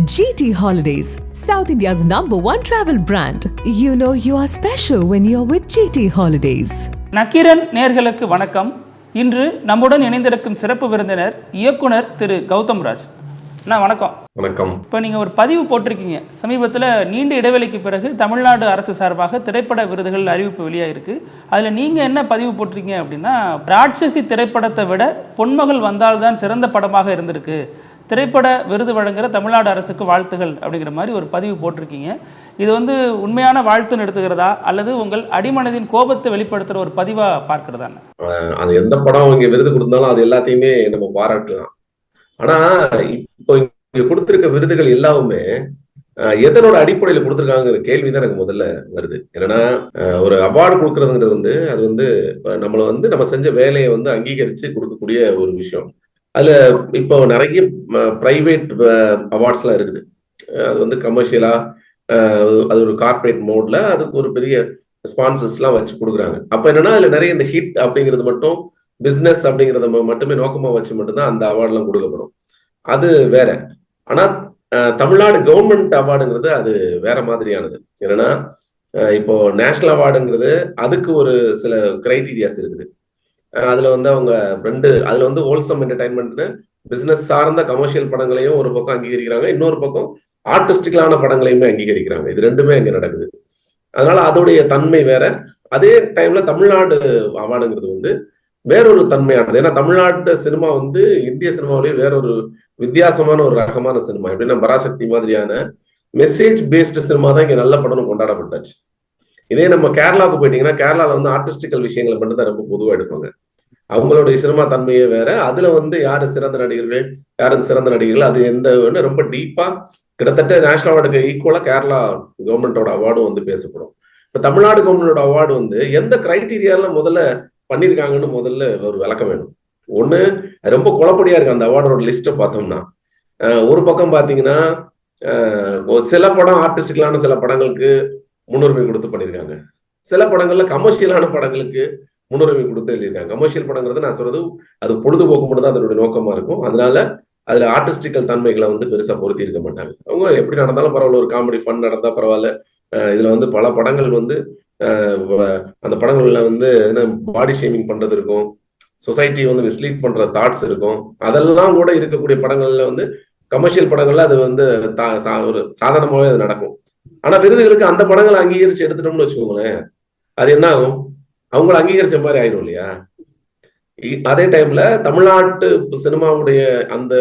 GT Holidays, South India's #1 travel brand. You know you are special when you're with GT Holidays. Nakkheeran நேயர்களுக்கு வணக்கம். இன்று நம்முடன் இணைந்திருக்கும் சிறப்பு விருந்தினர் இயக்குனர் திரு கௌதம் ராஜ். வணக்கம். வணக்கம். இப்போ நீங்கள் ஒரு பதிவு போட்டிருக்கீங்க. சமீபத்தில் நீண்ட இடைவெளிக்கு பிறகு தமிழ்நாடு அரசு சார்பாக திரைப்பட விருதுகள் அறிவிப்பு வெளியாயிருக்கு. அதில் நீங்கள் என்ன பதிவு போட்டிருக்கீங்க அப்படின்னா, ராட்சசி திரைப்படத்தை விட பொன்மகள் வந்தால்தான் சிறந்த படமாக இருந்திருக்கு, திரைப்பட விருது வழங்குகிற தமிழ்நாடு அரசுக்கு வாழ்த்துகள் அப்படிங்கிற மாதிரி ஒரு பதிவு போட்டிருக்கீங்க. இது உண்மையான வாழ்த்துன்னு எடுத்துக்கிறதா அல்லது உங்கள் அடிமனதின் கோபத்தை வெளிப்படுத்துகிற ஒரு பதிவாக பார்க்கிறதா? அது எந்த படம் இங்கே விருது கொடுத்தாலும் அது எல்லாத்தையுமே நம்ம பாராட்டலாம். ஆனா இப்போ இங்க கொடுத்திருக்க விருதுகள் எல்லாமே எதனோட அடிப்படையில் கொடுத்துருக்காங்கிற கேள்விதான் எனக்கு முதல்ல வருது. என்னன்னா, ஒரு அவார்டு கொடுக்கறதுங்கிறது அது நம்மளை நம்ம செஞ்ச வேலையை அங்கீகரிச்சு கொடுக்கக்கூடிய ஒரு விஷயம். அதுல இப்போ நிறைய பிரைவேட் அவார்ட்ஸ் எல்லாம் இருக்குது. அது கமர்ஷியலா அது ஒரு கார்பரேட் மோட்ல அதுக்கு ஒரு பெரிய ஸ்பான்சர்ஸ் எல்லாம் வச்சு கொடுக்குறாங்க. அப்ப என்னன்னா, அதுல நிறைய இந்த ஹிட் அப்படிங்கிறது மட்டும் பிசினஸ் அப்படிங்கிறத மட்டுமே நோக்கமா வச்சு மட்டும்தான் அந்த அவார்டு எல்லாம் கொடுக்கப்படும். அது வேற. ஆனா தமிழ்நாடு கவர்மெண்ட் அவார்டுங்கிறது அது வேற மாதிரியானது. என்னன்னா, இப்போ நேஷனல் அவார்டுங்கிறது அதுக்கு ஒரு சில கிரைட்டீரியாஸ் இருக்குது. அதுல அவங்க அதுல ஹோல்சம் என்டர்டைன்மெண்ட்னு பிசினஸ் சார்ந்த கமர்ஷியல் படங்களையும் ஒரு பக்கம் அங்கீகரிக்கிறாங்க, இன்னொரு பக்கம் ஆர்டிஸ்டிக்கலான படங்களையுமே அங்கீகரிக்கிறாங்க. இது ரெண்டுமே அங்க நடக்குது. அதனால அதோடைய தன்மை வேற. அதே டைம்ல தமிழ்நாடு அவார்டுங்கிறது வேறொரு தன்மையானது. ஏன்னா தமிழ்நாட்டு சினிமா இந்திய சினிமாவிலேயே வேறொரு வித்தியாசமான ஒரு ரகமான சினிமா. எப்படின்னா, பராசக்தி மாதிரியான மெசேஜ் பேஸ்டு சினிமா தான் இங்க நல்ல படம் கொண்டாடப்பட்டாச்சு. இதே நம்ம கேரளாவுக்கு போயிட்டீங்கன்னா, கேரளால ஆர்டிஸ்டிக்கல் விஷயங்களை மட்டும் தான் ரொம்ப பொதுவாக எடுப்பாங்க. அவங்களுடைய சினிமா தன்மையே வேற. அதுல யாரு சிறந்த நடிகர்கள், யாரு சிறந்த நடிகர்கள், அது எந்த ரொம்ப டீப்பா கிட்டத்தட்ட நேஷனல் அவார்டுக்கு ஈக்குவலா கேரளா கவர்மெண்டோட அவார்டும் பேசப்படும். இப்ப தமிழ்நாடு கவர்மெண்டோட அவார்டு எந்த கிரைட்டீரியால முதல்ல பண்ணிருக்காங்கன்னு முதல்ல ஒரு விளக்கம் வேணும். ஒண்ணு, ரொம்ப குழப்படியா இருக்கு அந்த அவார்டோட லிஸ்ட்டை பார்த்தோம்னா. ஒரு பக்கம் பாத்தீங்கன்னா, சில படம் ஆர்டிஸ்டிக்கலான சில படங்களுக்கு முன்னுரிமை கொடுத்து பண்ணியிருக்காங்க. சில படங்கள்ல கமர்ஷியலான படங்களுக்கு முன்னுரிமை கொடுத்து எழுதியிருக்காங்க. கமர்ஷியல் படங்கிறது நான் சொல்றது அது பொழுதுபோக்கு மட்டும் தான் அதனுடைய நோக்கமா இருக்கும். அதனால அதுல ஆர்டிஸ்டிக்கல் தன்மைகளை பெருசா பொருத்தி இருக்க மாட்டாங்க. அவங்க எப்படி நடந்தாலும் பரவாயில்ல, ஒரு காமெடி ஃபன் நடந்தா பரவாயில்ல. இதுல பல படங்கள் அந்த படங்கள்ல பாடி ஷேமிங் பண்றது இருக்கும், சொசைட்டி மிஸ்லீட் பண்ற தாட்ஸ் இருக்கும். அதெல்லாம் கூட இருக்கக்கூடிய படங்கள்ல கமர்ஷியல் படங்கள்ல அது ஒரு சாதாரணமாவே அது நடக்கும். ஆனா விருதுகளுக்கு அந்த படங்களை அங்கீகரிச்சு எடுத்துட்டோம்னு வச்சுக்கோங்களேன், அது என்ன ஆகும்? அவங்களை அங்கீகரிச்ச மாதிரி ஆயிரும் இல்லையா? அதே டைம்ல தமிழ்நாட்டு சினிமாவுடைய அந்த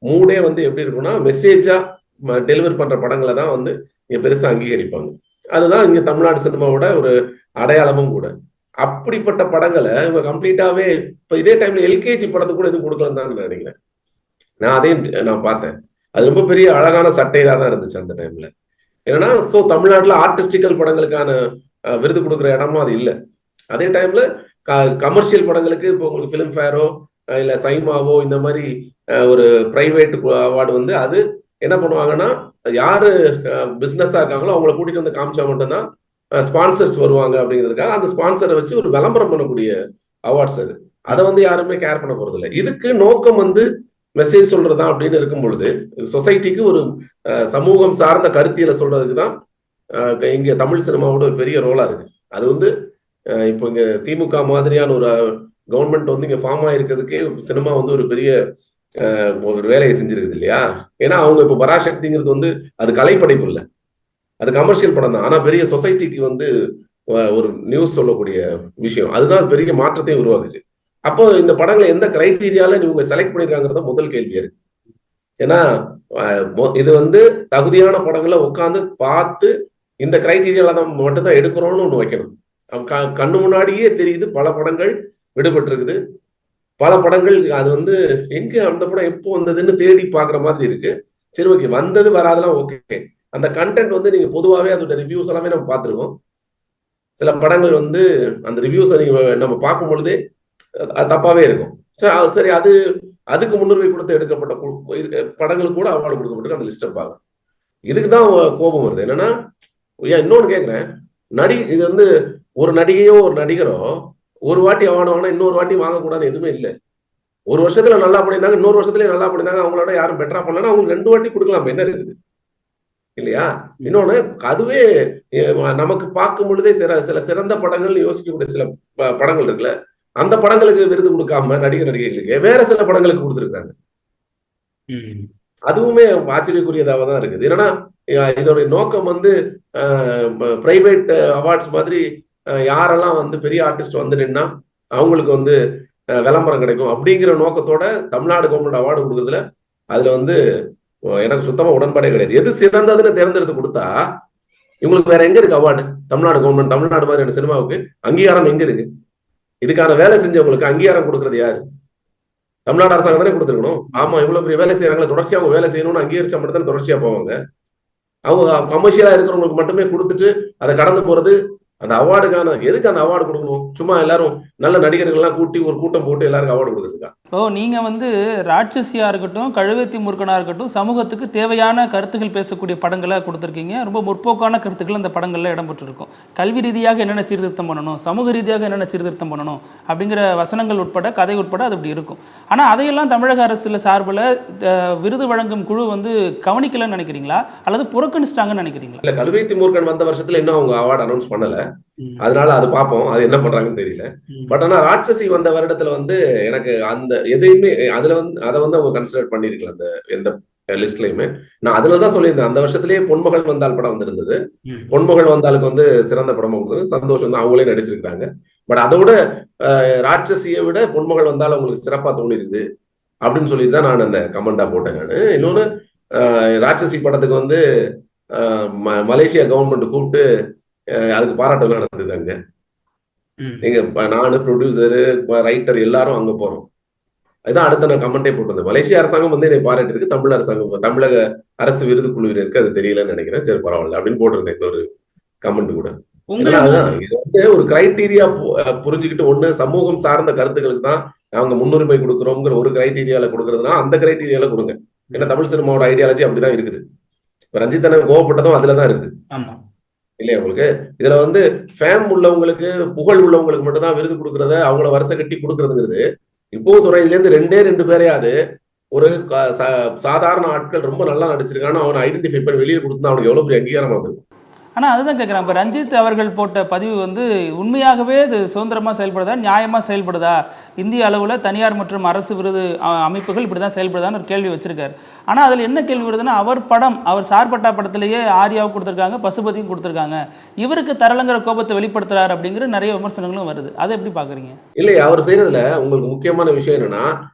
மூடே எப்படி இருக்கும்னா, மெசேஜா டெலிவர் பண்ற படங்களை தான் இங்க பெருசா அங்கீகரிப்பாங்க. அதுதான் இங்க தமிழ்நாடு சினிமாவோட ஒரு அடையாளமும் கூட. அப்படிப்பட்ட படங்களை இவங்க கம்ப்ளீட்டாவே இப்ப இதே டைம்ல எல்கேஜி படத்துக்கு கூட எதுவும் கொடுக்கலன்னு தான் நினைக்கிறேன். அதையும் நான் பார்த்தேன். அது ரொம்ப பெரிய அழகான சட்டையா தான் இருந்துச்சு அந்த டைம்ல. ஏன்னா, சோ தமிழ்நாட்டுல ஆர்டிஸ்டிக்கல் படங்களுக்கான விருது கொடுக்குற இடமா அது இல்லை. அதே டைம்ல கமர்ஷியல் படங்களுக்கு இப்போ உங்களுக்கு பிலிம்ஃபேரோ இல்ல சைமாவோ இந்த மாதிரி ஒரு பிரைவேட் அவார்டு அது என்ன பண்ணுவாங்கன்னா, யாரு பிசினஸா இருக்காங்களோ அவங்களை கூட்டிட்டு காமிச்சா மட்டும்தான் ஸ்பான்சர்ஸ் வருவாங்க அப்படிங்கிறதுக்காக அந்த ஸ்பான்சரை வச்சு ஒரு விளம்பரம் பண்ணக்கூடிய அவார்ட்ஸ் அது. அதை யாருமே கேர் பண்ண போறது இல்லை. இதுக்கு நோக்கம் மெசேஜ் சொல்றதா அப்படின்னு இருக்கும் பொழுது, சொசைட்டிக்கு ஒரு சமூகம் சார்ந்த கருத்தியலை சொல்றதுக்கு தான் இங்க தமிழ் சினிமாவோட ஒரு பெரிய ரோலா இருக்கு. அது இப்போ இங்க திமுக மாதிரியான ஒரு கவர்மெண்ட் இங்க ஃபார்ம் ஆயிருக்கிறதுக்கே சினிமா ஒரு பெரிய ஒரு வேலையை செஞ்சிருக்குது இல்லையா? ஏன்னா அவங்க இப்போ பராசக்திங்கிறது அது கலைப்படைப்பு இல்லை, அது கமர்ஷியல் படம் தான். ஆனா பெரிய சொசைட்டிக்கு ஒரு நியூஸ் சொல்லக்கூடிய விஷயம். அதுதான் பெரிய மாற்றத்தையும் உருவாக்குச்சு. அப்போ இந்த படங்களை எந்த கிரைட்டீரியால இவங்க செலக்ட் பண்ணிருக்காங்கிறத முதல் கேள்வியா இருக்கு. ஏன்னா இது தகுதியான படங்களை உட்காந்து பார்த்து இந்த கிரைட்டீரியால தான் மட்டும்தான் எடுக்கிறோம்னு ஒண்ணு வைக்கணும். கண்ணு முன்னாடியே தெரியுது பல படங்கள் விடுபட்டு இருக்குது. பல படங்கள் அது எங்க அந்த படம் எப்போ வந்ததுன்னு தேடி பாக்குற மாதிரி இருக்கு. சரி, ஓகே, வந்தது வராதெல்லாம் ஓகே. அந்த கண்டென்ட் நீங்க பொதுவாகவே அதோட ரிவ்யூஸ் எல்லாமே நம்ம பார்த்துருக்கோம். சில படங்கள் அந்த ரிவ்யூஸை நீங்க நம்ம பார்க்கும் பொழுதே தப்பாவே இருக்கும். சரி, அதுக்கு முன்னுரிமை கொடுத்து எடுக்கப்பட்ட படங்கள் கூட அவார்டு கொடுக்கப்பட்டு அந்த லிஸ்ட்டை பார்க்க. இதுக்குதான் கோபம் வருது. என்னன்னா, இன்னொன்னு கேட்கிறேன், இது ஒரு நடிகையோ ஒரு நடிகரோ ஒரு வாட்டி அவார்டு வாங்கினா இன்னொரு வாட்டி வாங்கக்கூடாது எதுவுமே இல்லை. ஒரு வருஷத்துல நல்லா பண்ணியிருந்தாங்க, இன்னொரு வருஷத்துலயே நல்லா பண்ணியிருந்தாங்க, அவங்களோட யாரும் பெட்டரா பண்ணலன்னா அவங்களுக்கு 2 வாட்டி கொடுக்கலாம், என்ன இருக்குது இல்லையா? இன்னொன்னு அதுவே நமக்கு பார்க்கும் பொழுதே சில சிறந்த படங்கள் யோசிக்கக்கூடிய சில படங்கள் இருக்குல்ல, அந்த படங்களுக்கு விருது கொடுக்காம நடிகைகளுக்கு வேற சில படங்களுக்கு கொடுத்துருக்காங்க. அதுவுமே ஆச்சரியக்குரியதாக தான் இருக்குது. ஏன்னா இதோடைய நோக்கம் வந்து பிரைவேட் அவார்ட்ஸ் மாதிரி யாரெல்லாம் வந்து பெரிய ஆர்டிஸ்ட் வந்து நின்னா அவங்களுக்கு வந்து விளம்பரம் கிடைக்கும் அப்படிங்கிற நோக்கத்தோட தமிழ்நாடு கவர்மெண்ட் அவார்டு கொடுக்குறதுல அதுல வந்து எனக்கு சுத்தமா உடன்பாடே கிடையாது. எது சிறந்ததுன்னு தேர்ந்தெடுத்து கொடுத்தா இவங்களுக்கு வேற எங்க இருக்கு அவார்டு? தமிழ்நாடு கவர்மெண்ட், தமிழ்நாடு மாதிரியான சினிமாவுக்கு அங்கீகாரம் எங்க இருக்கு? இதுக்கான வேலை செஞ்சவங்களுக்கு அங்கீகாரம் கொடுக்கறது யாரு? தமிழ்நாடு அரசாங்கம் தானே கொடுத்துருக்கணும். ஆமா, இவ்வளவு பெரிய வேலை செய்யறாங்களே, தொடர்ச்சியா அவங்க வேலை செய்யணும்னு அங்கீகரிச்சா மட்டும் தான் தொடர்ச்சியா போவாங்க. அவங்க கமர்ஷியலா இருக்கிறவங்களுக்கு மட்டுமே கொடுத்துட்டு அதை கடந்து போறது அந்த அவார்டுக்கான எதுக்கு அந்த அவார்டு கொடுக்கணும்? சும்மா எல்லாரும் நல்ல நடிகர்கள்லாம் கூட்டி ஒரு கூட்டம் போட்டு எல்லாருக்கும் அவார்டு கொடுக்குறதுக்கா? நீங்க வந்து ராட்சசியா இருக்கட்டும், கழுவேத்தி முருகனா இருக்கட்டும், சமூகத்துக்கு தேவையான கருத்துக்கள் பேசக்கூடிய படங்களை கொடுத்துருக்கீங்க. ரொம்ப முற்போக்கான கருத்துக்கள் அந்த படங்கள்ல இடம்பெற்றிருக்கும். கல்வி ரீதியாக என்னென்ன சீர்திருத்தம் பண்ணணும், சமூக ரீதியாக என்னென்ன சீர்திருத்தம் பண்ணணும் அப்படிங்கிற வசனங்கள் உட்பட, கதை உட்பட அது அப்படி இருக்கும். ஆனா அதையெல்லாம் தமிழக அரசுல சார்பில் விருது வழங்கும் குழு வந்து கவனிக்கலன்னு நினைக்கிறீங்களா, அல்லது புறக்கணிச்சிட்டாங்கன்னு நினைக்கிறீங்களா? இல்ல, கழுவேத்தி முருகன் வந்த வருஷத்துல இன்னும் அவங்க அவார்டு அனௌன்ஸ் பண்ணல, அதனால அது பார்ப்போம், அது என்ன பண்றாங்கன்னு தெரியல. பட் ஆனா ராட்சசி வந்த வருடத்துல வந்து எனக்கு அந்த எதையுமே அதுல வந்து அதை வந்து அவங்க கன்சிடர் பண்ணிருக்கலாம் அந்த எந்த லிஸ்ட்லயுமே. நான் அதுலதான் சொல்லியிருந்தேன், அந்த வருஷத்திலேயே பொன்மகள் வந்தால் படம் வந்திருந்தது. பொன்மகள் வந்தாலுக்கு வந்து சிறந்த படமா கொடுத்தது, சந்தோஷம் தான், அவங்களே நடிச்சிருக்காங்க. பட் அதோட ராட்சசியை விட பொன்மகள் வந்தால் அவங்களுக்கு சிறப்பா தோணி இருக்குது அப்படின்னு சொல்லிட்டு தான் நான் அந்த கமெண்டா போட்டேன். நான் இன்னொன்னு, ராட்சசி படத்துக்கு வந்து மலேசியா கவர்மெண்ட் கூப்பிட்டு அதுக்கு பாராட்டு நடந்தது. அங்க நீங்க நானு ப்ரொடியூசரு ரைட்டர் எல்லாரும் அங்க போறோம். அதுதான் அடுத்த நான் கமெண்டே போட்டிருந்தேன். மலேசிய அரசாங்கம் வந்து என்னை பாராட்டு இருக்கு, தமிழ் அரசாங்கம், தமிழக அரசு விருது குழுவினருக்கு அது தெரியலன்னு நினைக்கிறேன், சரி பரவாயில்ல அப்படின்னு போட்டிருந்தேன் இந்த ஒரு கமெண்ட் கூட. அதுதான் இது வந்து ஒரு கிரைட்டீரியா புரிஞ்சுக்கிட்டு, ஒண்ணு சமூகம் சார்ந்த கருத்துக்களுக்கு தான் அவங்க முன்னுரிமை கொடுக்குறோங்கிற ஒரு கிரைட்டீரியால கொடுக்கறதுனா அந்த கிரைட்டீரியால கொடுங்க. ஏன்னா தமிழ் சினிமாவோட ஐடியாலஜி அப்படிதான் இருக்குது. ரஞ்சித் அண்ணன் கோவப்பட்டதும் அதுலதான் இருக்குது இல்லையா உங்களுக்கு? இதுல வந்து ஃபேம் உள்ளவங்களுக்கு, புகழ் உள்ளவங்களுக்கு மட்டும்தான் விருது கொடுக்கறத அவங்கள வருஷம் கட்டி கொடுக்கறதுங்கிறது இப்போ சொல்ற, இதுல இருந்து 2 பேரையாவது ஒரு சாதாரண ஆட்கள் ரொம்ப நல்லா நடிச்சிருக்கான்னு அவனை ஐடென்டிஃபை பண்ணி வெளியே கொடுத்தா அவனுக்கு எவ்வளவு பெரிய அங்கீகாரமா இருக்கும். ஆனால் அதுதான் கேட்குறேன். இப்போ ரஞ்சித் அவர்கள் போட்ட பதிவு வந்து உண்மையாகவே இது சுதந்திரமாக செயல்படுதா, நியாயமாக செயல்படுதா, இந்திய அளவில் தனியார் மற்றும் அரசு விருது அமைப்புகள் இப்படி தான் செயல்படுதான்னு ஒரு கேள்வி வச்சிருக்காரு. ஆனால் அதில் என்ன கேள்வி வருதுன்னா, அவர் படம், அவர் சார்பட்டா படத்திலேயே ஆர்யாவுக்கு கொடுத்துருக்காங்க, பசுபதியும் கொடுத்துருக்காங்க, இவருக்கு தரலங்கிற கோபத்தை வெளிப்படுத்துறாரு அப்படிங்கிற நிறைய விமர்சனங்களும் வருது. அதை எப்படி பார்க்குறீங்க? இல்லை, அவர் செய்யறதுல உங்களுக்கு முக்கியமான விஷயம் என்னன்னா,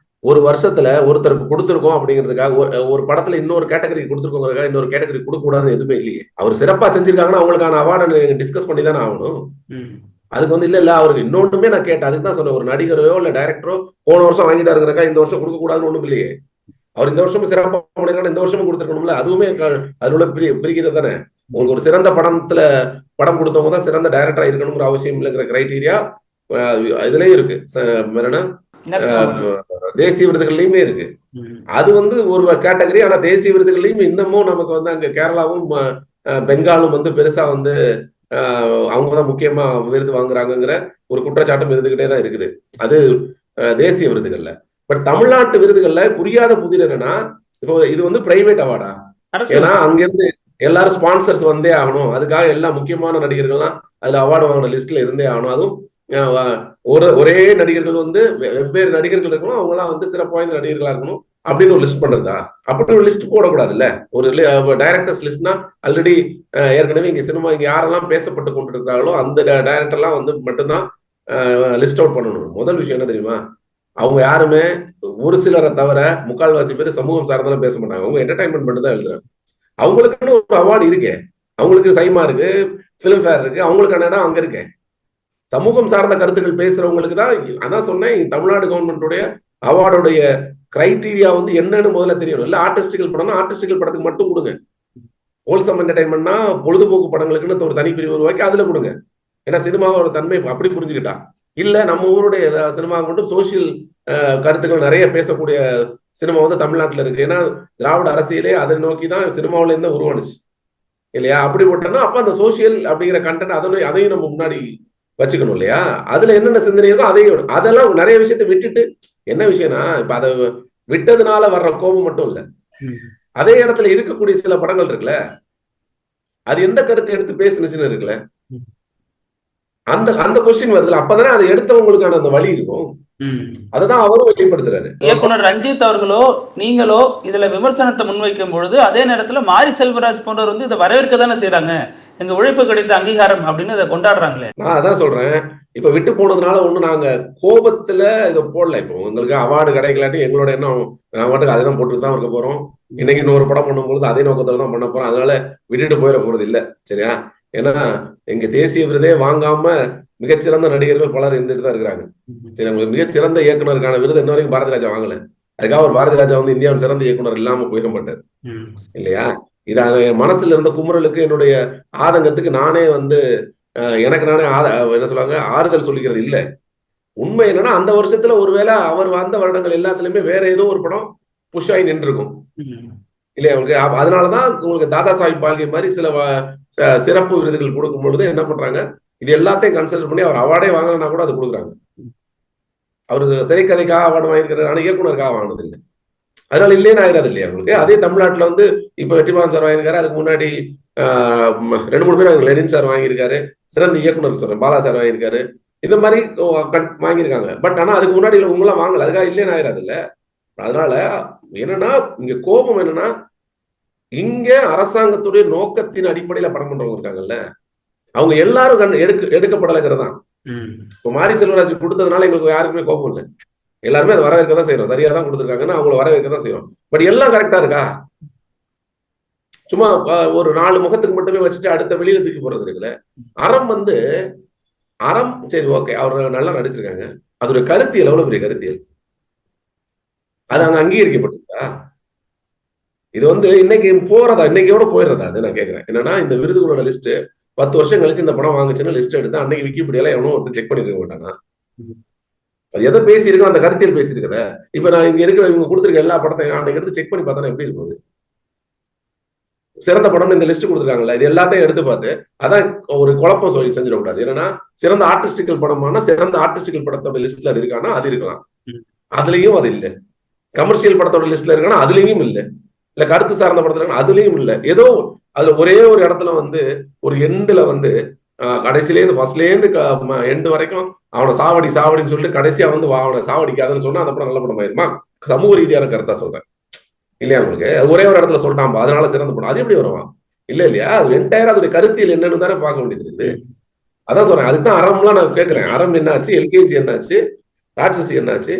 ஒரு வருஷத்துல ஒருத்தருக்கு கொடுத்துருக்கோம் அப்படிங்கிறதுக்காக ஒரு படத்துல இன்னொரு கேட்டகரி கொடுத்துருக்கோங்கிறதுக்காக இன்னொரு கேட்டகரி கொடுக்க கூடாதுன்னு எதுவுமே இல்லையே. அவர் சிறப்பா செஞ்சிருக்காங்கன்னா அவங்களுக்கான அவார்டை டிஸ்கஸ் பண்ணி தானே ஆகணும். அதுக்கு வந்து இல்ல அவருக்கு இன்னொன்றுமே நான் கேட்டேன், அதுக்கு தான் சொன்னேன், ஒரு நடிகரோ இல்ல டைரக்டரோ போன வருஷம் வாங்கிட்டாருங்கிறக்கா இந்த வருஷம் கொடுக்க கூடாதுன்னு ஒண்ணும் இல்லையே. அவர் இந்த வருஷமும் சிறப்பா பண்ணிருக்காங்க, இந்த வருஷமும் கொடுத்துருக்கணும்ல, அதுவுமே அதுல உள்ள பிரிக்கிறது தானே. உங்களுக்கு ஒரு சிறந்த படத்துல படம் கொடுத்தவங்க தான் சிறந்த டைரக்டரா இருக்கணுங்கிற அவசியம் இல்லைங்கிற கிரைட்டீரியா இதுலயும் இருக்கு. தேசிய விருதுகள்லயுமே இருக்கு. அது வந்து ஒரு கேட்டகரி. ஆனா தேசிய விருதுகள்லயும் இன்னமும் நமக்கு வந்து அங்க கேரளாவும் பெங்காலும் வந்து பெருசா வந்து அவங்கதான் முக்கியமா விருது வாங்குறாங்கிற ஒரு குற்றச்சாட்டும் இருந்துகிட்டே தான் இருக்குது அது தேசிய விருதுகள்ல. பட் தமிழ்நாட்டு விருதுகள்ல புரியாத புதிர் என்னன்னா, இப்போ இது வந்து பிரைவேட் அவார்டா? ஏன்னா அங்கிருந்து எல்லாரும் ஸ்பான்சர்ஸ் வந்தே ஆகணும், அதுக்காக எல்லா முக்கியமான நடிகர்கள்லாம் அதுல அவார்டு வாங்கின லிஸ்ட்ல இருந்தே ஆகணும். அதுவும் ஒரே நடிகர்கள் வந்து வெவ்வேறு நடிகர்கள் இருக்கணும், அவங்க எல்லாம் வந்து சிறப்பு வாய்ந்த நடிகர்களா இருக்கணும் அப்படின்னு ஒரு லிஸ்ட் பண்றதா? அப்படி ஒரு லிஸ்ட் போடக்கூடாது இல்ல. ஒரு டைரக்டர்ஸ் லிஸ்ட்னா ஆல்ரெடி ஏற்கனவே இங்க சினிமா இங்க யாரெல்லாம் பேசப்பட்டு கொண்டு இருக்காங்களோ அந்த டைரக்டர்லாம் வந்து மட்டும்தான் லிஸ்ட் அவுட் பண்ணணும். முதல் விஷயம் என்ன தெரியுமா, அவங்க யாருமே ஒரு சிலரை தவிர முக்கால்வாசி பேர் சமூகம் சார்ந்தாலும் பேச மாட்டாங்க, அவங்க என்டர்டைன்மெண்ட் மட்டும் தான் எழுதுறாங்க. அவங்களுக்குன்னு ஒரு அவார்டு இருக்கே, அவங்களுக்கு சைமா இருக்கு, பிலிம் ஃபேர் இருக்கு, அவங்களுக்கான இடம் அங்க இருக்கேன். சமூகம் சார்ந்த கருத்துக்கள் பேசுறவங்களுக்கு தான். அதான் சொன்னேன், தமிழ்நாடு கவர்மெண்டுடைய அவார்டுடைய கிரைட்டீரியா வந்து என்னன்னு முதல்ல தெரியணும். இல்ல ஆர்டிஸ்டிக்கல் படம்னா ஆர்டிஸ்டிக்கல் படத்துக்கு மட்டும் கொடுங்க, ஹோல்சம் என்டர்டைன்மெண்ட்னா பொழுதுபோக்கு படங்களுக்குன்னு ஒரு தனிப்பிரிவு உருவாக்கி அதுல கொடுங்க. ஏன்னா சினிமாவோட தன்மை அப்படி புரிஞ்சுக்கிட்டா. இல்ல நம்ம ஊருடைய சினிமா மட்டும் சோசியல் கருத்துக்கள் நிறைய பேசக்கூடிய சினிமா வந்து தமிழ்நாட்டுல இருக்கு. ஏன்னா திராவிட அரசியலே அதை நோக்கி தான் சினிமாவில இருந்து உருவானுச்சு இல்லையா? அப்படி போட்டோம்னா அப்ப அந்த சோசியல் அப்படிங்கிற கண்டென்ட் அதையும் நம்ம முன்னாடி வச்சுக்கணும் இல்லையா? அதுல என்னென்ன சிந்தனை இருக்கோ அதையும், அதெல்லாம் நிறைய விஷயத்தை விட்டுட்டு என்ன விஷயம்னா இப்ப அதை விட்டதுனால வர்ற கோபம் மட்டும் இல்ல, அதே இடத்துல இருக்கக்கூடிய சில படங்கள் இருக்குல்ல, அது எந்த கருத்தை எடுத்து பேசுனுச்சுன்னு இருக்குல்ல, அந்த அந்த கொஸ்டின் வருதுல, அப்பதானே அதை எடுத்தவங்களுக்கான அந்த வழி இருக்கும். அதுதான் அவரும் வெளிப்படுத்துறாரு. இயக்குனர் ரஞ்சித் அவர்களோ நீங்களோ இதுல விமர்சனத்தை முன்வைக்கும் பொழுது அதே நேரத்துல மாரி செல்வராஜ் போன்றவர் வந்து இதை வரவேற்க தானே செய்யறாங்க, எங்க உழைப்பு கிடைத்த அங்கீகாரம் அப்படின்னு இதை கொண்டாடுறாங்களே. நான் அதான் சொல்றேன், இப்ப விட்டு போனதுனால ஒண்ணு நாங்க கோபத்துல இதை போடல. இப்போ உங்களுக்கு அவார்டு கிடைக்கலாட்டி எங்களோட எண்ணம் நான் மட்டும் அதை தான் போட்டுட்டு தான் இருக்க போறோம். இன்னைக்கு இன்னொரு படம் பண்ணும்போது அதே நோக்கத்துல தான் பண்ண போறோம். அதனால விட்டுட்டு போயிட போறது இல்ல, சரியா? ஏன்னா எங்க தேசிய விருதே வாங்காம மிகச்சிறந்த நடிகர்கள் பலர் இருந்துட்டு தான் இருக்கிறாங்க. சரி, உங்களுக்கு மிகச்சிறந்த இயக்குனருக்கான விருது இன்ன வரைக்கும் பாரதி ராஜா வாங்கல. அதுக்காக ஒரு பாரதி ராஜா வந்து இந்தியாவின் சிறந்த இயக்குனர் இல்லாம போயிட மாட்டார் இல்லையா? இது என் மனசுல இருந்த குமுறலுக்கு என்னுடைய ஆதங்கத்துக்கு நானே வந்து எனக்கு நானே என்ன சொல்லுவாங்க ஆறுதல் சொல்லிக்கிறது இல்ல. உண்மை என்னன்னா அந்த வருஷத்துல ஒருவேளை அவர் வந்த வருடங்கள் எல்லாத்துலயுமே வேற ஏதோ ஒரு படம் புஷ் ஆகி நின்று இருக்கும் இல்லையா உங்களுக்கு. அதனாலதான் உங்களுக்கு தாதா சாஹிப் பால்கே மாதிரி சில சிறப்பு விருதுகள் கொடுக்கும் பொழுது என்ன பண்றாங்க, இது எல்லாத்தையும் கன்சிடர் பண்ணி அவர் அவார்டே வாங்கலன்னா கூட அது கொடுக்குறாங்க. அவரு திரைக்கதைக்காக அவார்டு வாங்கியிருக்கிறாரு, ஆனா இயக்குனருக்காக வாங்கினது இல்லை. அதனால இல்லைன்னு ஆயிடாது இல்லையா உங்களுக்கு. அதே தமிழ்நாட்டுல வந்து இப்ப வெற்றிமாறன் சார் வாங்கியிருக்காரு, அதுக்கு முன்னாடி 2-3 பேர் லெனின் சார் வாங்கியிருக்காரு, சிறந்த இயக்குனர் சொல்றேன் பாலா சார் வாங்கியிருக்காரு, இந்த மாதிரி வாங்கியிருக்காங்க. பட் ஆனா அதுக்கு முன்னாடி இவங்களாம் வாங்கல, அதுக்காக இல்லைன்னு ஆயிடாது இல்ல. அதனால என்னன்னா இங்க கோபம் என்னன்னா, இங்க அரசாங்கத்துடைய நோக்கத்தின் அடிப்படையில படம் பண்றவங்க இருக்காங்கல்ல, அவங்க எல்லாரும் எடுக்கப்படலைங்கிறதான். இப்போ மாரி செல்வராஜ் கொடுத்ததுனால எங்களுக்கு யாருக்குமே கோபம் இல்லை, எல்லாருமே அதை வரவேற்க தான் செய்யறோம். சரியா தான் கொடுத்துருக்காங்கன்னா அவங்கள வரவேற்க தான் செய்யறோம். பட் எல்லாம் கரெக்டா இருக்கா? சும்மா ஒரு 4 முகத்துக்கு மட்டுமே வச்சுட்டு அடுத்த வெளியில தூக்கி போறது இருக்குல்ல. அறம் சரி ஓகே, அவர் நல்லா நடிச்சிருக்காங்க, அதோட கருத்தியல் எவ்வளவு பெரிய கருத்தியல், அது அங்க அங்கீகரிக்கப்பட்டிருக்கா? இது வந்து இன்னைக்கு போறதா, இன்னைக்கோட போயிடுறதா? அது நான் கேட்கிறேன். என்னன்னா இந்த விருதுகளோட லிஸ்ட் 10 வருஷம் கழிச்சு இந்த படம் வாங்குச்சுன்னு லிஸ்ட் எடுத்து அன்னைக்கு விக்கிபீடியால எவனும் ஒருத்தர் செக் பண்ணிருக்க மாட்டானா? அது எதை பேசியிருக்கோம், அந்த கருத்தியல் பேசியிருக்கிற. இப்ப நான் இங்க இருக்கிற இவங்க கொடுத்துருக்க எல்லா படத்தையும் அன்னைக்கு எடுத்து செக் பண்ணி பார்த்தா எப்படி இருக்கும்? சிறந்த படம் இந்த லிஸ்ட் கொடுத்துருக்காங்கல்ல, இது எல்லாத்தையும் எடுத்து பார்த்து அதான் ஒரு குழப்பம் சொல்லி செஞ்சிடக்கூடாது. என்னன்னா சிறந்த ஆர்டிஸ்டிக்கல் படமான சிறந்த ஆர்டிஸ்டிக்கல் படத்தோட லிஸ்ட்ல அது இருக்கானா? அது இருக்கலாம், அதுலயும் அது இல்லை. கமர்ஷியல் படத்தோட லிஸ்ட்ல இருக்கானா? அதுலயும் இல்லை. இல்ல கருத்து சார்ந்த படத்துல அதுலயும் இல்ல. ஏதோ அதுல ஒரே ஒரு இடத்துல வந்து ஒரு எண்டுல வந்து கடைசியிலேருந்து ஃபர்ஸ்ட்லேருந்து எண்டு வரைக்கும் அவனை சாவடின்னு சொல்லிட்டு கடைசியா வந்து அவனை சாவடிக்காதுன்னு சொன்னா அந்த படம் நல்ல படம் ஆயிருமா? சமூக ரீதியான கருத்தா சொல்றேன் இல்லையா உங்களுக்கு. ஒரே ஒரு இடத்துல சொல்லிட்டான் அதனால சிறந்த படம், அது எப்படி வருவான்? இல்ல இல்லையா? அது என்டையரா அதோட கருத்தியல் என்னன்னு தானே பார்க்க வேண்டியது இருக்குது. அதான் சொல்றேன், அதுதான் அறம்லாம் நான் கேட்கிறேன். அறம் என்னாச்சு, எல்கேஜி என்னாச்சு, ராட்சசி என்னாச்சு?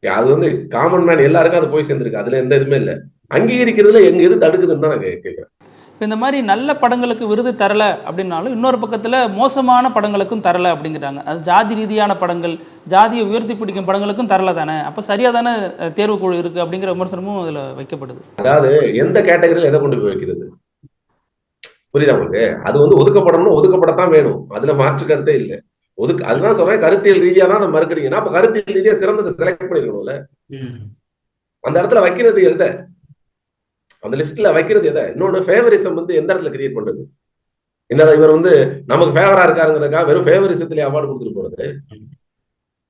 அது வந்து காமன் மேன் எல்லாருக்கும் அது போய் சேர்ந்துருக்கு, அதுல எந்த இதுவுமே இல்லை. அங்கீகரிக்கிறதுல எங்க எது தடுக்குதுன்னு தான் நான் கேட்கிறேன். இந்த மாதிரி நல்ல படங்களுக்கு விருது தரல அப்படின்னாலும் இன்னொரு பக்கத்துல மோசமான படங்களுக்கும் தரல அப்படிங்கிறாங்க. அது ஜாதி ரீதியான படங்கள், ஜாதியை உயர்த்தி பிடிக்கும் படங்களுக்கும் தரல தானே, அப்ப சரியா தானே தேர்வுக்குழு இருக்கு அப்படிங்கிற விமர்சனமும் அதுல வைக்கப்படுது. அதாவது எந்த கேட்டகரியில எதை கொண்டு போய் வைக்கிறது புரியுதா உங்களுக்கு? அது வந்து ஒதுக்கப்படணும், ஒதுக்கப்படத்தான் வேணும், அதுல மாற்று கருத்தே இல்லை. அதுதான் சொல்றேன், கருத்தியல் ரீதியா தான் அதை மறுக்கிறீங்கன்னா அப்ப கருத்தியல் ரீதியா சிறந்ததை செலக்ட் பண்ணிருக்கணும்ல. அந்த இடத்துல வைக்கிறது எத, அந்த லிஸ்ட்ல வைக்கிறது எதை? இன்னொன்னு ஃபேவரிசம் வந்து எந்த இடத்துல கிரியேட் பண்றது? இந்த இவர் வந்து நமக்கு ஃபேவரா இருக்காருங்கிறதுக்காக வெறும் ஃபேவரிசத்திலே அவார்டு கொடுத்துட்டு போறது.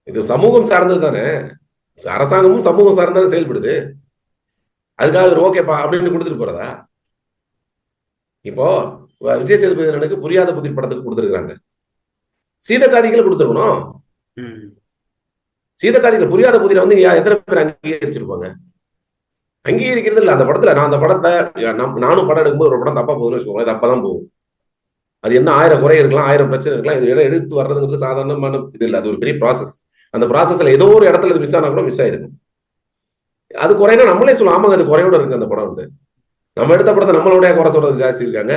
இது சமூகம் சார்ந்தது தானே, அரசாங்கமும் சமூகம் சார்ந்தாலும் செயல்படுது. அதுக்காக ஒரு ஓகேப்பா அப்படின்னு கொடுத்துட்டு போறதா? இப்போ விஜய் சேதுபதி புரியாத புதிர் படத்துக்கு கொடுத்துருக்காங்க, சீதக்காதிகளை கொடுத்துருக்கணும். சீதக்காதிகள் புரியாத புதிரை வந்து எத்தனை பேர் அங்கீகரிச்சிருப்பாங்க? அங்கீகரிக்கிறது இல்லை. அந்த படத்துல நான் அந்த படத்தை நானும் படம் எடுக்கும்போது ஒரு படம் தப்பா போகுதுன்னு வச்சுக்கோங்க, இது அப்பதான் போகும். அது என்ன 1000 குறை இருக்கலாம், 1000 பிரச்சனை இருக்கலாம், இது எடுத்து வர்றதுங்கிறது சாதாரணமான இது இல்லை, அது ஒரு பெரிய ப்ராசஸ். அந்த ப்ராசஸ்ல ஏதோ ஒரு இடத்துல அது மிஸ் ஆனா கூட மிஸ் ஆயிருக்கும். அது குறைனா நம்மளே சொல்லலாம், ஆமாங்க அது குறையோட இருக்கு அந்த படம் வந்து. நம்ம எடுத்த படத்தை நம்மளோட குறை சொல்றது ஜாஸ்தி இருக்காங்க.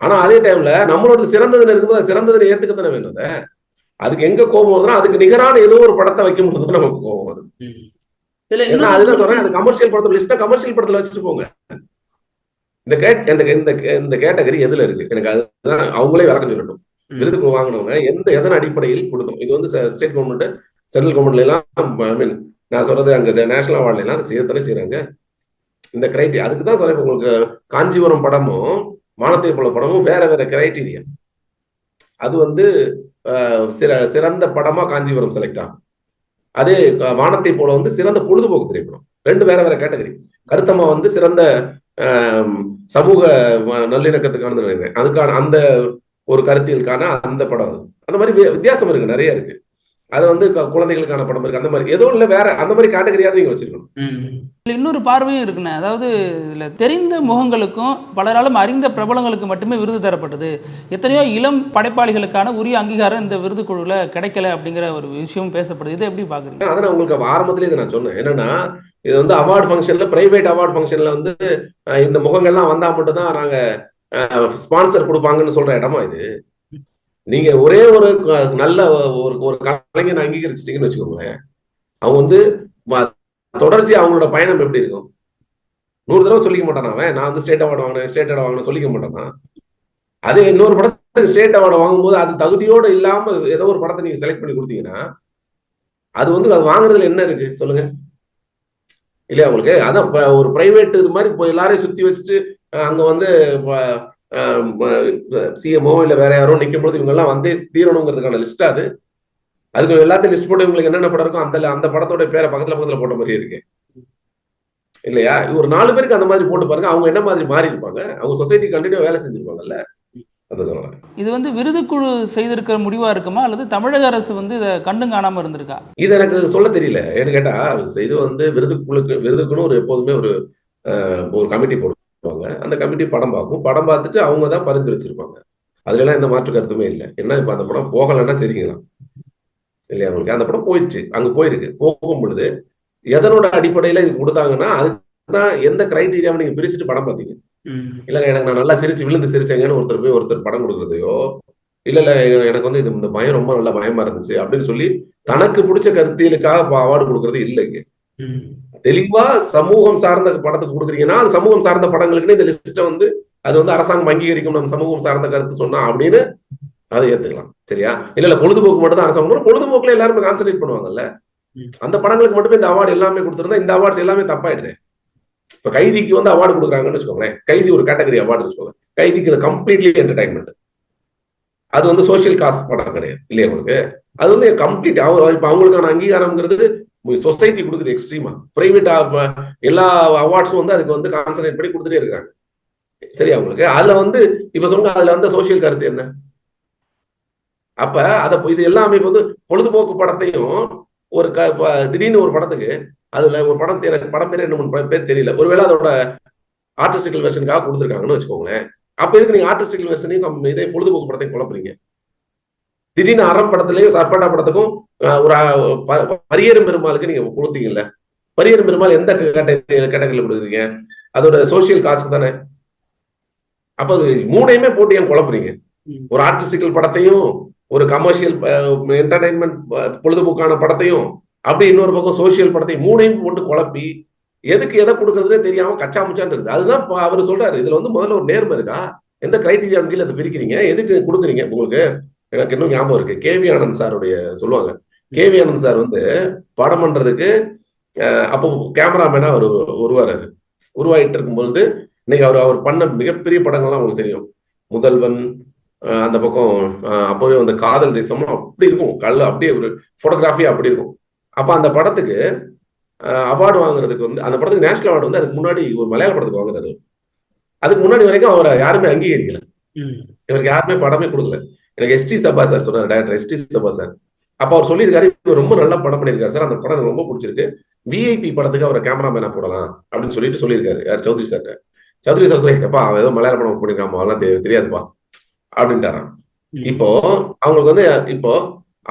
ஆனா அதே டைம்ல நம்மளோட சிறந்ததுன்னு இருக்கும்போது சிறந்ததுன்னு ஏத்துக்கத்தானே வேணும். அதுக்கு எங்க கோபம் வருதுன்னா அதுக்கு நிகரான ஏதோ ஒரு படத்தை வைக்கும் போது நமக்கு கோபம் வருது. அதுதான் சொல்றேன், அது கமர்ஷியல் படத்துல லிஸ்டா கமர்ஷியல் படத்துல வச்சுட்டு போங்க. இந்த கேட்டகரி எதுல இருக்கு எனக்கு அதுதான் அவங்களே விளக்கம் சொல்லட்டும். விருதுக்கு வாங்கினவங்க எதன் அடிப்படையில் கொடுத்தோம்? இது வந்து ஸ்டேட் கவர்மெண்ட், சென்ட்ரல் கவர்மெண்ட்ல எல்லாம் ஐ மீன் நான் சொல்றது அங்க நேஷனல் அவார்ட்ல எல்லாம் செய்யத்தானே செய்யறாங்க. இந்த கிரைட்டீரியா அதுக்குதான் சொல்றேன். உங்களுக்கு காஞ்சிபுரம் படமும் வானத்தை போல படமும் வேற வேற கிரைட்டீரியா. அது வந்து சிறந்த படமா காஞ்சிபுரம் செலக்ட் ஆகும். அதே வானத்தை போல வந்து சிறந்த பொழுதுபோக்கு திரைப்படம். ரெண்டு வேற வேற கேட்டகரி. கருத்தம்மா வந்து சிறந்த சமூக நல்லிணக்கத்துக்கான நினைக்கிறேன், அதுக்கான அந்த ஒரு கருத்தியலுக்கான அந்த படம். அது அந்த மாதிரி வித்தியாசம் இருக்கு, நிறைய இருக்கு. அது வந்து குழந்தைகளுக்கான படம் இருக்கு, அந்த மாதிரி ஏதோ இல்ல வேற அந்த மாதிரி கேட்டகரியாவது நீங்க வச்சிருக்கணும். இன்னொரு பார்வையும் இருக்குண்ணே. அதாவது இதுல தெரிந்த முகங்களுக்கும் பலராலும் அறிந்த பிரபலங்களுக்கு மட்டுமே விருது தரப்பட்டது. எத்தனையோ இளம் படைப்பாளிகளுக்கான உரிய அங்கீகாரம் இந்த விருது குழுல கிடைக்கல அப்படிங்கிற ஒரு விஷயம் பேசப்படுது. இதை எப்படி பாக்குறீங்க? அதான் உங்களுக்கு ஆரம்பத்திலே இதை நான் சொன்னேன். என்னன்னா இது வந்து அவார்டு ஃபங்க்ஷன்ல, பிரைவேட் அவார்டு ஃபங்க்ஷன்ல வந்து இந்த முகங்கள்லாம் வந்தா மட்டும் தான் நாங்க ஸ்பான்சர் கொடுப்பாங்கன்னு சொல்ற இடமா இது? நீங்க ஒரே ஒரு நல்ல ஒரு கலைஞனை அங்கீகரிச்சிட்டீங்கன்னு வச்சுக்கோங்களேன், அவங்க வந்து தொடர்ச்சி அவங்களோட பயணம் எப்படி இருக்கும்? 100 தடவை சொல்லிக்க மாட்டானா அவன், நான் வந்து ஸ்டேட் அவார்டு வாங்கினேன் ஸ்டேட் அவார்டு வாங்கினேன் சொல்லிக்க மாட்டானா? அதே இன்னொரு படத்தை ஸ்டேட் அவார்டு வாங்கும்போது அது தகுதியோடு இல்லாம ஏதோ ஒரு படத்தை நீங்க செலக்ட் பண்ணி கொடுத்தீங்கன்னா அது வந்து அது வாங்குறதுல என்ன இருக்கு சொல்லுங்க? இல்லையா உங்களுக்கு? அதான் ஒரு பிரைவேட் இது மாதிரி இப்போ எல்லாரையும் சுத்தி வச்சுட்டு அங்க வந்து சிஎம்ஓ இல்ல வேற யாரோ நிற்கும் போது இவங்க எல்லாம் வந்தே தீரணுங்கிறதுக்கான லிஸ்ட். அது அதுக்கு எல்லாத்தையும் லிஸ்ட் போட்டு இவங்களுக்கு என்னென்ன படம் இருக்கும் அந்த படத்தோட பேரை பக்கத்துல போட்ட மாதிரி இருக்கு இல்லையா? ஒரு 4 பேருக்கு அந்த மாதிரி போட்டு பாருங்க, அவங்க என்ன மாதிரி மாறி இருப்பாங்க, அவங்க சொசைட்டி கண்டினியூ வேலை செஞ்சிருப்பாங்கல்ல. அதை சொல்றேன். இது வந்து விருதுக்குழு செய்திருக்கிற முடிவா இருக்குமா அல்லது தமிழக அரசு வந்து இதை கண்டும் காணாம இருந்திருக்கா? இது எனக்கு சொல்ல தெரியல. ஏன்னு கேட்டா இது வந்து விருதுக்குன்னு ஒரு எப்போதுமே ஒரு கமிட்டி போடுவாங்க. அந்த கமிட்டி படம் பார்க்கும், படம் பார்த்துட்டு அவங்க தான் பரிந்துரைச்சிருப்பாங்க. அதுல எல்லாம் எந்த மாற்று கருத்துமே இல்லை. என்ன இப்ப அந்த படம் போகலன்னா சரிங்களா இல்லையா? அவங்களுக்கு அந்த படம் போயிடுச்சு, அங்க போயிருக்கு. போகும் பொழுது எதனோட அடிப்படையில இது கொடுத்தாங்கன்னா அதுதான் எந்த கிரைட்டீரியாவை நீங்க பிரிச்சுட்டு படம் பார்த்தீங்க. இல்லங்க எனக்கு நான் நல்லா சிரிச்சு விழுந்து சிரிச்சேங்கன்னு ஒருத்தர் படம் கொடுக்குறதையோ, இல்ல எனக்கு வந்து இந்த பயம் ரொம்ப நல்ல பயமா இருந்துச்சு அப்படின்னு சொல்லி தனக்கு பிடிச்ச கருத்தியலுக்காக அவார்டு கொடுக்கறது இல்லைங்க. தெளிவா சமூகம் சார்ந்த படத்துக்கு கொடுக்குறீங்கன்னா அது சமூகம் சார்ந்த படங்களுக்குன்னு இந்த லிஸ்ட்டை வந்து அது வந்து அரசாங்கம் அங்கீகரிக்கும், நம்ம சமூகம் சார்ந்த கருத்து சொன்னா அப்படின்னு அதை ஏத்துக்கலாம். சரியா? இல்ல பொழுதுபோக்கு மட்டும் தான் அரசாங்கம், பொழுதுபோக்குல எல்லாருமே கான்சென்ட்ரேட் பண்ணுவாங்கல்ல. அந்த படங்களுக்கு மட்டுமே இந்த அவார்டு எல்லாமே கொடுத்துருந்தா இந்த அவார்ட்ஸ் எல்லாமே தப்பாயிடுது. இப்ப கைதிக்கு வந்து அவார்டு கொடுக்குறாங்கன்னு வச்சுக்கோங்களேன், கைதி ஒரு கேட்டகரி அவார்டு வச்சுக்கோங்க. கைதிக்கு கம்ப்ளீட்லி என்டர்டைன்மெண்ட், அது வந்து சோசியல் காஸ்ட் படம் கிடையாது இல்லையா உங்களுக்கு? அது வந்து கம்ப்ளீட் இப்ப அவங்களுக்கான அங்கீகாரம்ங்கிறது சொசைட்டி கொடுக்குது எக்ஸ்ட்ரீமா. பிரைவேட் எல்லா அவார்ட்ஸும் வந்து அதுக்கு வந்து கான்சன்ட்ரேட் பண்ணி கொடுத்துட்டே இருக்காங்க. சரியா உங்களுக்கு? அதுல வந்து இப்ப சொல்லுங்க, அதுல வந்து சோசியல் கருத்து என்ன? அப்ப அத இது எல்லாமே வந்து பொழுதுபோக்கு படத்தையும் ஒரு திடீர்னு ஒரு படத்துக்கு அதுல ஒரு படம் படம் பேர் 2-3 பேர் தெரியல, ஒருவேளை அதோட ஆர்டிஸ்டிக்கல் வெர்ஷனுக்காக கொடுத்துருக்காங்கன்னு வச்சுக்கோங்களேன். அப்ப இதுக்கு நீங்க ஆர்டிஸ்டிக்கல் வெர்ஷனையும் இதே பொழுதுபோக்கு படத்தையும் குழப்பறீங்க. திடீர்னு அறம் படத்துலயும் சர்பாட்டா படத்துக்கும் ஒரு பரியேறும் பெருமாளுக்கு நீங்க கொடுத்தீங்கல்ல, பரியேறும் பெருமாள் எந்த கேட்டகரியில கொடுக்குறீங்க? அதோட சோசியல் காஸ்ட் தானே. அப்ப அது மூணையுமே போட்டு ஏன் குழப்பறீங்க? ஒரு ஆர்டிஸ்டிக்கல் படத்தையும் ஒரு கமர்ஷியல் என்டர்டைன்மெண்ட் பொழுதுபோக்கான படத்தையும் அப்படி இன்னொரு பக்கம் சோசியல் படத்தையும் மூணையும் போட்டு குழப்பி எதுக்கு எதை கொடுக்கறதுனே தெரியாம கச்சா முச்சான்னு இருக்குது. அதுதான் அவர் சொல்றாரு. இதுல வந்து முதல்ல ஒரு நேர்மை இருக்கா? எந்த கிரைட்டீரியா கீழே அதை பிரிக்கிறீங்க, எதுக்கு கொடுக்குறீங்க? உங்களுக்கு எனக்கு இன்னும் ஞாபகம் இருக்கு, கேவி ஆனந்த் சாருடைய சொல்லுவாங்க. கேவி ஆனந்த் சார் வந்து படம் பண்றதுக்கு அப்போ கேமராமேனா அவர் உருவாயிட்டு இருக்கும்பொழுது இன்னைக்கு அவர் பண்ண மிகப்பெரிய படங்கள்லாம் உங்களுக்கு தெரியும். முதல்வன், அந்த பக்கம் அப்பவே வந்து காதல் தேசமும் அப்படி இருக்கும், அப்படியே ஒரு போட்டோகிராஃபியா அப்படி இருக்கும். அப்ப அந்த படத்துக்கு அவார்டு வாங்குறதுக்கு வந்து அந்த படத்துக்கு நேஷனல் அவார்டு வந்து அதுக்கு முன்னாடி ஒரு மலையாள படத்துக்கு வாங்குறாரு. அதுக்கு முன்னாடி வரைக்கும் அவரை யாருமே அங்கீகரிக்கல, இவருக்கு யாருமே படமே கொடுக்கல. எனக்கு எஸ்டி சபா சார் சொன்னார், டைரக்டர் எஸ்டி சபா சார். அப்ப அவர் சொல்லியிருக்காரு, இவர் ரொம்ப நல்லா படம் பண்ணியிருக்காரு சார், அந்த படம் எனக்கு ரொம்ப பிடிச்சிருக்கு, விஐபி படத்துக்கு அவரை கேமராமேனா போடலாம் அப்படின்னு சொல்லியிருக்காரு. யார்? சௌத்ரி சார். சௌத்ரி சார் சொல்லிப்பா அவன் ஏதோ மலையாள படம் பண்ணிருக்காமா, அதெல்லாம் தெரியாதுப்பா அப்படின்ட்டாரான். இப்போ அவங்களுக்கு வந்து இப்போ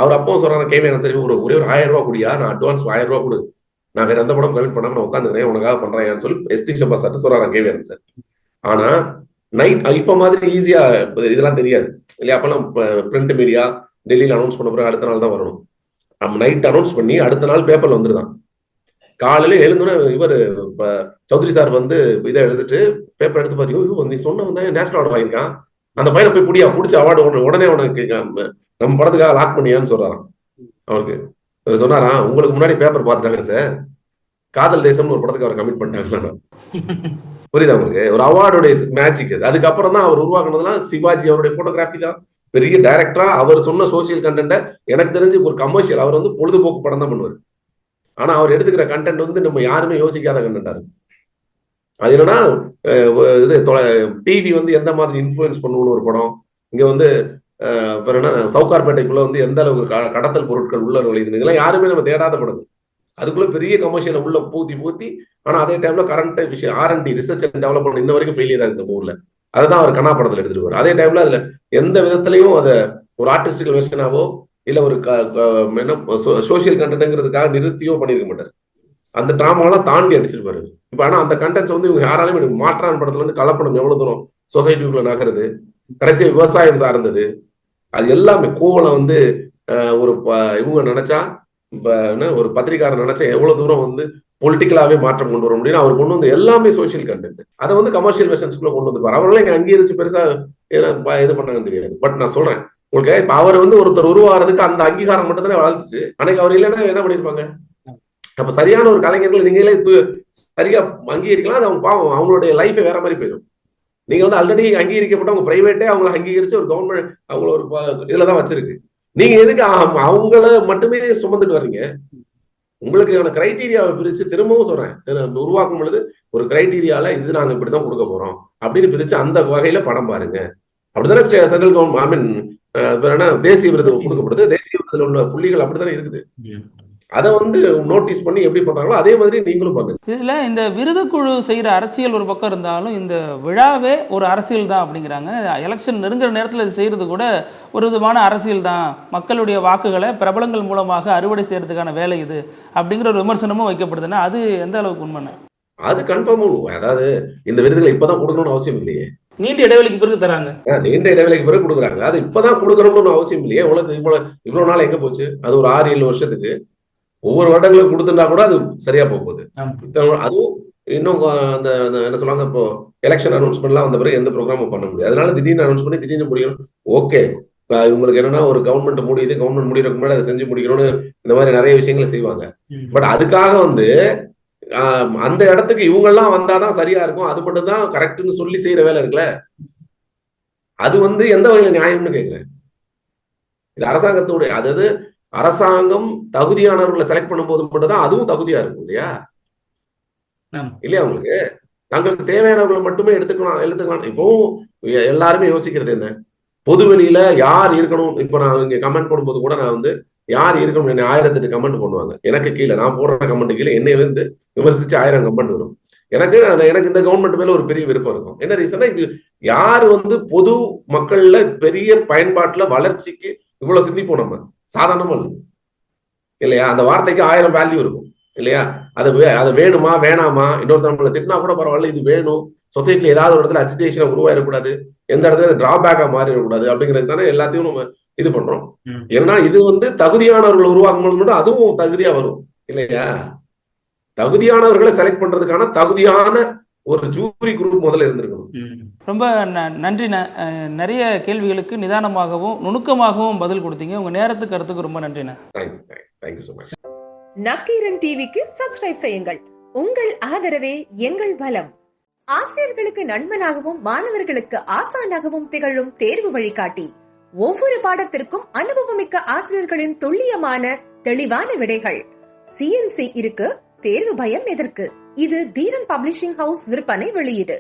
அவர் அப்பவும் சொல்றாரு, கேவி சரி ஒரே ஒரு 1000 ரூபாய் குடியா, நான் அட்வான்ஸ் 1000 ரூபாய் கொடு, நான் வேற எந்த படம் கமிட் பண்ணாம நான் உட்காந்துக்கிறேன், உனக்காக பண்றேன்னு சொல்லி எஸ்டி சபா சார் சொல்றாராம் கேவி சார். ஆனா நைட் இப்ப மாதிரி ஈஸியா இதெல்லாம் தெரியாது இல்லையா? அப்பெல்லாம் பிரிண்ட் மீடியா டெல்லியில அனௌன்ஸ் பண்ண பிறகு அடுத்த நாள் தான் வரணும். நம்ம நைட் அனௌன்ஸ் பண்ணி அடுத்த நாள் பேப்பர்ல வந்துருதான். காலையில எழுந்தோன்னே இவர் சௌத்ரி சார் வந்து இதை எழுதிட்டு பேப்பர் எடுத்து பாரு, நீ சொன்ன நேஷனல் அவார்டு வாங்கியிருக்கான், அந்த பையனை போய் பிடிச்ச அவார்டு உடனே உனக்கு நம்ம படத்துக்காக லாக் பண்ணியான்னு சொல்றாராம். அவருக்கு இவர் சொன்னாராம், உங்களுக்கு முன்னாடி பேப்பர் பார்த்துட்டாங்க சார், காதல் தேசம்னு ஒரு படத்துக்கு அவர் கமிட் பண்ணிட்டாங்களா? புரியுதா உங்களுக்கு? ஒரு அவார்டுடைய மேஜிக் அது. அதுக்கப்புறம் தான் அவர் உருவாக்குனதுலாம் சிவாஜி அவருடைய போட்டோகிராஃபி தான். பெரிய டைரக்டரா அவர் சொன்ன சோசியல் கண்டென்ட்டை எனக்கு தெரிஞ்சு ஒரு கமர்ஷியல் அவர் வந்து பொழுதுபோக்கு படம் தான் பண்ணுவார். ஆனா அவர் எடுத்துக்கிற கண்டென்ட் வந்து நம்ம யாருமே யோசிக்காத கண்டென்டா இருக்கு. அது என்னன்னா இது டிவி வந்து எந்த மாதிரி இன்ஃபுளுன்ஸ் பண்ணுவோம்னு ஒரு படம். இங்க வந்து என்ன சவுகார்பேட்டைக்குள்ள வந்து எந்த அளவுக்கு கடத்தல் பொருட்கள் உள்ள நுழையுது, இதெல்லாம் யாருமே நம்ம தேடாத படம். அதுக்குள்ள பெரிய கமர்ஷியலை உள்ள பூத்தி ஆனா அதே டைம்ல கரண்ட் விஷயம் R&D ரிசர்ச் அண்ட் டெவலப்மெண்ட் இன்ன வரைக்கும் ஃபெயிலியர் ஆகுது நம்ம ஊர்ல. அதான் அவர் கண்ணா படத்துல எடுத்துட்டு வரும். அதே டைம்ல அதுல எந்த விதத்திலையும் அதை ஒரு ஆர்டிஸ்டிக்கல் வெர்ஷனாவோ இல்ல ஒரு சோசியல் கண்டென்ட்ங்கிறதுக்காக நிறுத்தியோ பண்ணிருக்க மாட்டாரு. அந்த டிராமாலாம் தாண்டி அடிச்சிருப்பாரு. இப்ப ஆனா அந்த கண்டென்ட்ஸ் வந்து இவங்க யாராலையும் மாற்றான் படத்துல இருந்து கலப்படம் எவ்வளவு தூரம் சொசைட்டிக்குள்ள நகருது, கடைசி விவசாயம் சார்ந்தது, அது எல்லாமே கோவலம் வந்து ஒரு இவங்க நினைச்சா ஒரு பத்திரிகாரர் நினைச்சா எவ்வளவு தூரம் வந்து பொலிட்டிக்கலாவே மாற்றம் கொண்டு வர முடியும். அவர் கொண்டு வந்து எல்லாமே சோசியல் கண்டென்ட், அதை வந்து கமர்ஷியல் வெர்ஷன்ஸ்குள்ள கொண்டு வந்துருப்பாரு. அவரெல்லாம் இங்க அங்கீகரிச்சு பெருசா இது பண்ணாங்கன்னு தெரியாது. பட் நான் சொல்றேன் உங்களுக்கு, இப்ப அவர் வந்து ஒருத்தர் உருவாகிறதுக்கு அந்த அங்கீகாரம் மட்டும் தானே வாழ்த்துச்சு. அன்னைக்கு அவர் இல்லைன்னா என்ன பண்ணிருப்பாங்க? அப்ப சரியான ஒரு கலைஞர்கள் நீங்களே சரியா அங்கீகரிக்கலாம். அது அவங்க பாவம், அவங்களுடைய லைஃபே வேற மாதிரி போயிடும். நீங்க வந்து ஆல்ரெடி அங்கீகரிக்கப்பட்ட உங்க பிரைவேட்டே அவங்களை அங்கீகரிச்சு ஒரு கவர்மெண்ட் அவங்கள ஒரு இதுலதான் வச்சிருக்கு. நீங்க எதுக்கு அவங்கள மட்டுமே சுமந்துட்டு வர்றீங்க? உங்களுக்கான கிரைட்டீரியாவை பிரிச்சு, திரும்பவும் சொல்றேன், உருவாக்கும் பொழுது ஒரு கிரைட்டீரியால இது நாங்க இப்படிதான் கொடுக்க போறோம் அப்படின்னு பிரிச்சு அந்த வகையில படம் பாருங்க. அப்படித்தானே சென்ட்ரல் கவர்மெண்ட், ஐ மீன் தேசிய விருது கொடுக்கப்படுது. தேசிய விருதுல உள்ள புள்ளிகள் அப்படித்தானே இருக்குது. அதை வந்து நோட்டீஸ் பண்ணி எப்படி பண்றாங்களோ அதே மாதிரி நீங்களும் பண்ணுங்க. இதுல இந்த விருது குழு செய்யற அரசியல் ஒரு பக்கம் இருந்தாலும் இந்த விழாவே ஒரு அரசியல் தான் அப்படிங்கிறாங்க. எலெக்ஷன் நெருங்குற நேரத்தில் இது செய்யறது கூட ஒரு விதமான அரசியல் தான், மக்களுடைய வாக்குகளை பிரபலங்கள் மூலமாக அறுவடை செய்யறதுக்கான வேலை இது அப்படிங்கிற ஒரு விமர்சனமும் வைக்கப்படுதுன்னா அது எந்த அளவுக்கு உண்மைன்னு? அது கன்ஃபார்ம். அதாவது இந்த விருதுகளை இப்பதான் கொடுக்கணும்னு அவசியம் இல்லையே. நீண்ட இடைவெளிக்கு பிறகு தராங்க. நீண்ட இடைவெளிக்கு பிறகு கொடுக்குறாங்க. அது இப்பதான் கொடுக்கணும்னு அவசியம் இல்லையே. இவ்வளவு நாள் எங்க போச்சு? அது ஒரு 6-7 வருஷத்துக்கு ஒவ்வொரு வருடங்களும் கொடுத்துட்டா கூட அது சரியா போகுது. அதுவும் இன்னும் அந்த என்ன சொல்லுவாங்க, இப்போ எலெக்ஷன் அனௌன்ஸ்மெண்ட்லாம் வந்த பிறகு எந்த ப்ரோக்ராமும் பண்ண முடியாது. அதனால திடீர்னு அனௌன்ஸ் பண்ணி திடீர்னு முடியணும். ஓகே, இவங்களுக்கு என்னன்னா ஒரு கவர்மெண்ட் முடியுது, கவர்மெண்ட் முடியறதுக்கு முன்னாடி அதை செஞ்சு முடிக்கணும்னு இந்த மாதிரி நிறைய விஷயங்களை செய்வாங்க. பட் அதுக்காக வந்து அந்த இடத்துக்கு இவங்க எல்லாம் வந்தாதான் சரியா இருக்கும், அது மட்டும் தான் கரெக்ட்னு சொல்லி செய்யற வேலை இருக்குல்ல, அது வந்து எந்த வகையில நியாயம்னு கேட்கிறேன். இது அரசாங்கத்தோட, அதாவது அரசாங்கம் தகுதியானவர்களை செலக்ட் பண்ணும் போது மட்டும் தான் அதுவும் தகுதியா இருக்கும் இல்லையா? இல்லையா? உங்களுக்கு தங்களுக்கு தேவையானவர்களை மட்டுமே எடுத்துக்கலாம். இப்போ எல்லாருமே யோசிக்கிறது என்ன, பொது வெளியில யார் இருக்கணும். இப்ப நான் இங்க கமெண்ட் போடும்போது கூட நான் வந்து யார் இருக்கணும், 1008 கமெண்ட் பண்ணுவாங்க. எனக்கு கீழே நான் போடுற கமெண்ட் கீழே என்னை வந்து விமர்சிச்சு 1000 கமெண்ட் வரும். எனக்கு இந்த கவர்மெண்ட் மேல ஒரு பெரிய விருப்பம் இருக்கும். என்ன ரீசன்னா, இது யாரு வந்து பொது மக்கள்ல பெரிய பயன்பாட்டுல வளர்ச்சிக்கு இவ்வளவு சிந்திப்போம் நம்ம சாதாரணமா இல்லையா? அந்த வார்த்தைக்கு 1000 வேல்யூ இருக்கும் இல்லையா? அது வேணுமா வேணாமா, இன்னொருத்தவங்களை திட்டினா கூட பரவாயில்ல, இது வேணும், சொசைட்டில ஏதாவது ஒரு இடத்துல அஜிடேஷனை உருவாயிடக்கூடாது, எந்த இடத்துல டிராபேக்கா மாறிடக்கூடாது அப்படிங்கிறது தானே எல்லாத்தையும் நம்ம இது பண்றோம். ஏன்னா இது வந்து தகுதியானவர்களை உருவாக்கும் போது மட்டும் அதுவும் தகுதியா வரும் இல்லையா? தகுதியானவர்களை செலக்ட் பண்றதுக்கான தகுதியான ஒரு ஜூரி குரூப் முதல்ல இருந்திருக்கணும். ரொம்ப நன்றி. நிறைய கேள்விகளுக்கு நிதானமாகவும் நுணுக்கமாகவும் பதில் கொடுத்தீங்க. உங்க நேரத்துக்கு கருத்துக்கு ரொம்ப நன்றிண்ணா. Thank you so much. நக்கீரன் டிவிக்கு சப்ஸ்கிரைப் செய்யுங்கள். உங்கள் ஆதரவே எங்கள் பலம். ஆசிரியர்களுக்கு நண்பனாகவும் மாணவர்களுக்கு ஆசானாகவும் திகழும் தேர்வு வழிகாட்டி. ஒவ்வொரு பாடத்திற்கும் அனுபவமிக்க ஆசிரியர்களின் துல்லியமான தெளிவான விடைகள். CNC இருக்கு, தேர்வு பயம் எதற்கு? இது தீரன் பப்ளிஷிங் ஹவுஸ் விற்பனை வெளியீடு.